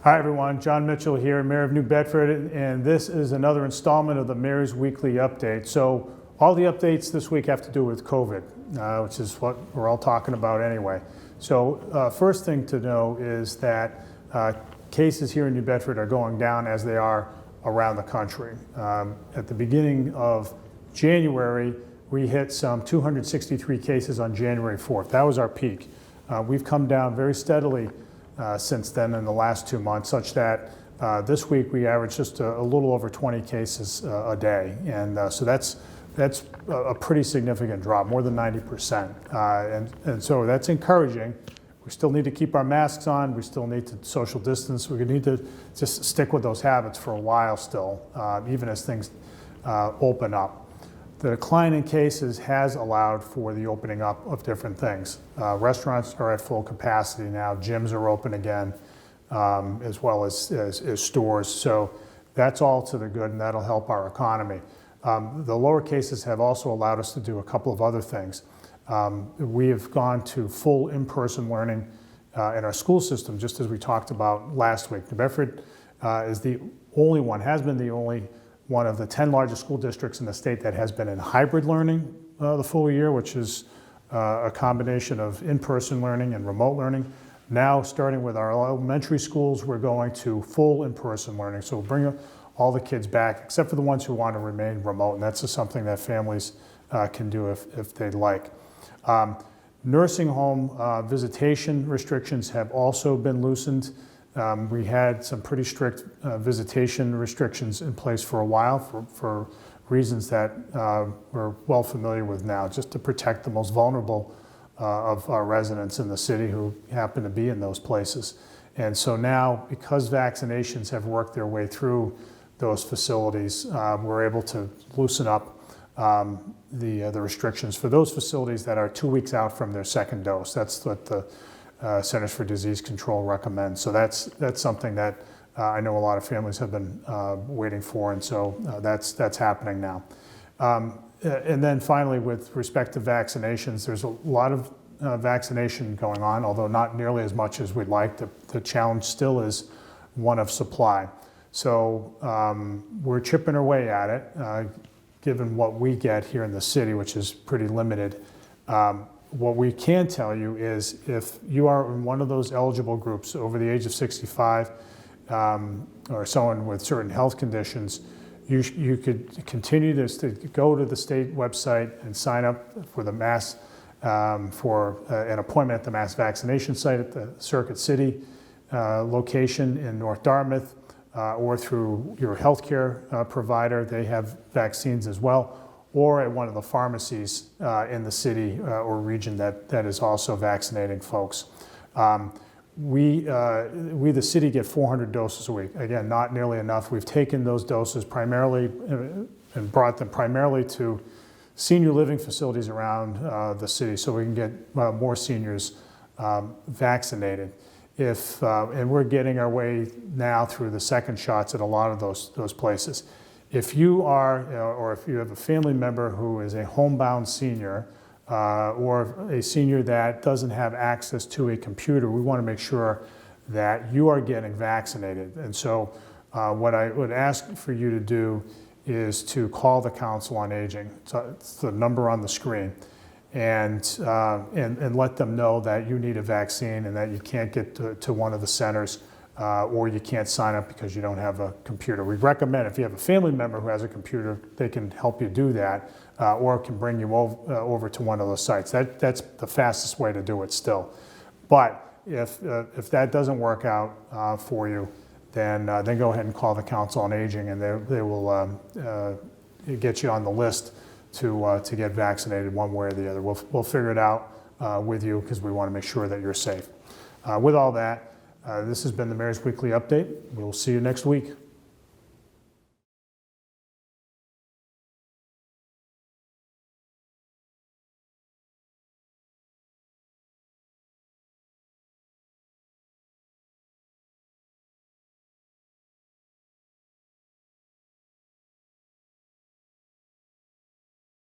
Hi everyone, Jon Mitchell here, Mayor of New Bedford, and this is another installment of the Mayor's Weekly Update. So all the updates this week have to do with COVID, which is what we're all talking about anyway. So first thing to know is that cases here in New Bedford are going down as they are around the country. At the beginning of January, we hit some 263 cases on January 4th. That was our peak. We've come down very steadily since then in the last 2 months, such that this week we averaged just a little over 20 cases a day. And so that's a pretty significant drop, more than 90%. And so that's encouraging. We still need to keep our masks on. We still need to social distance. We need to just stick with those habits for a while still, even as things open up. The decline in cases has allowed for the opening up of different things. Restaurants are at full capacity now. Gyms are open again, as well as stores. So that's all to the good, and that'll help our economy. The lower cases have also allowed us to do a couple of other things. We have gone to full in-person learning in our school system, just as we talked about last week. New Bedford is the only one, has been the only one of the 10 largest school districts in the state that has been in hybrid learning the full year, which is a combination of in-person learning and remote learning. Now, starting with our elementary schools, we're going to full in-person learning. So we'll bring all the kids back, except for the ones who want to remain remote, and that's just something that families can do if they'd like. Nursing home visitation restrictions have also been loosened. We had some pretty strict visitation restrictions in place for a while for reasons that we're well familiar with now, just to protect the most vulnerable of our residents in the city who happen to be in those places. And so now, because vaccinations have worked their way through those facilities, we're able to loosen up the restrictions for those facilities that are 2 weeks out from their second dose. That's what the Centers for Disease Control recommends. So that's something that I know a lot of families have been waiting for, and so that's happening now. And then finally, with respect to vaccinations, there's a lot of vaccination going on, although not nearly as much as we'd like. The challenge still is one of supply. So we're chipping away at it, given what we get here in the city, which is pretty limited. What we can tell you is if you are in one of those eligible groups over the age of 65 or someone with certain health conditions, you could continue to go to the state website and sign up for the mass for an appointment at the mass vaccination site at the Circuit City location in North Dartmouth or through your healthcare provider. They have vaccines as well, or at one of the pharmacies in the city or region that is also vaccinating folks. We, the city, get 400 doses a week. Again, not nearly enough. We've taken those doses primarily and brought them primarily to senior living facilities around the city so we can get more seniors vaccinated. And we're getting our way now through the second shots at a lot of those places. If you are, or if you have a family member who is a homebound senior or a senior that doesn't have access to a computer, we want to make sure that you are getting vaccinated. And so what I would ask for you to do is to call the Council on Aging. So it's the number on the screen. And let them know that you need a vaccine and that you can't get to one of the centers or you can't sign up because you don't have a computer. We recommend if you have a family member who has a computer, they can help you do that or can bring you over to one of those sites. That's the fastest way to do it still. But if that doesn't work out for you, then go ahead and call the Council on Aging, and they will get you on the list to get vaccinated one way or the other. We'll figure it out with you because we want to make sure that you're safe. With all that, this has been the Mayor's Weekly Update. We'll see you next week.